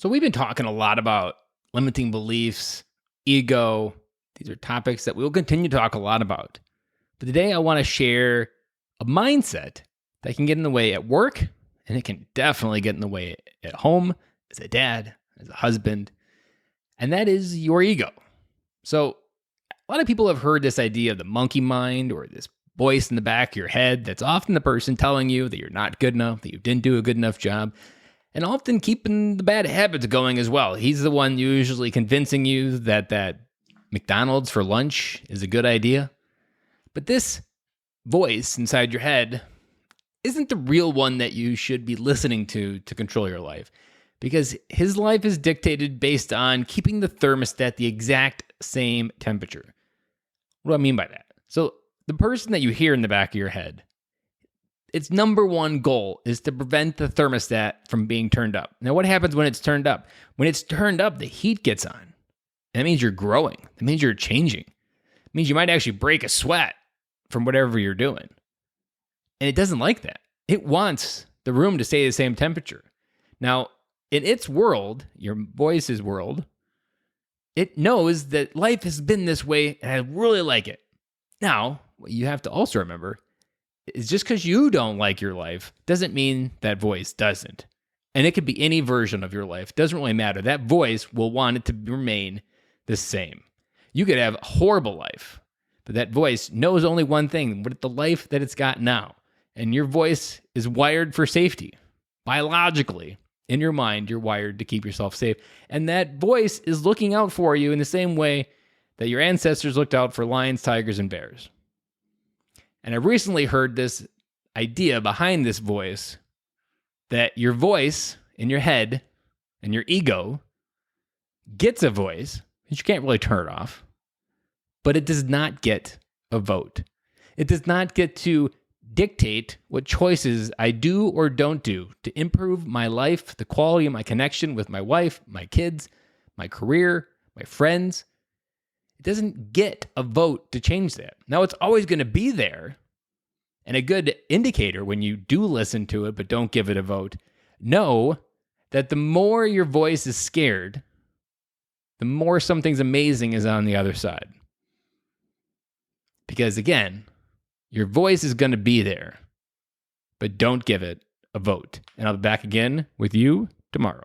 So we've been talking a lot about limiting beliefs, ego. These are topics that we will continue to talk a lot about. But today I want to share a mindset that can get in the way at work, and it can definitely get in the way at home, as a dad, as a husband, and that is your ego. So a lot of people have heard this idea of the monkey mind, or this voice in the back of your head that's often the person telling you that you're not good enough, that you didn't do a good enough job, and often keeping the bad habits going as well. He's the one usually convincing you that McDonald's for lunch is a good idea. But this voice inside your head isn't the real one that you should be listening to control your life, because his life is dictated based on keeping the thermostat the exact same temperature. What do I mean by that? So the person that you hear in the back of your head, its number one goal is to prevent the thermostat from being turned up. Now, what happens when it's turned up? When it's turned up, the heat gets on. And that means you're growing. That means you're changing. It means you might actually break a sweat from whatever you're doing. And it doesn't like that. It wants the room to stay the same temperature. Now, in its world, your voice's world, it knows that life has been this way and I really like it. Now, what you have to also remember is just because you don't like your life doesn't mean that voice doesn't. And it could be any version of your life. It doesn't really matter. That voice will want it to remain the same. You could have a horrible life, but that voice knows only one thing, what the life that it's got now. And your voice is wired for safety. Biologically, in your mind, you're wired to keep yourself safe. And that voice is looking out for you in the same way that your ancestors looked out for lions, tigers, and bears. And I recently heard this idea behind this voice, that your voice in your head and your ego gets a voice, but you can't really turn it off, but it does not get a vote. It does not get to dictate what choices I do or don't do to improve my life, the quality of my connection with my wife, my kids, my career, my friends. It doesn't get a vote to change that. Now, it's always going to be there. And a good indicator when you do listen to it but don't give it a vote, know that the more your voice is scared, the more something's amazing is on the other side. Because again, your voice is going to be there, but don't give it a vote. And I'll be back again with you tomorrow.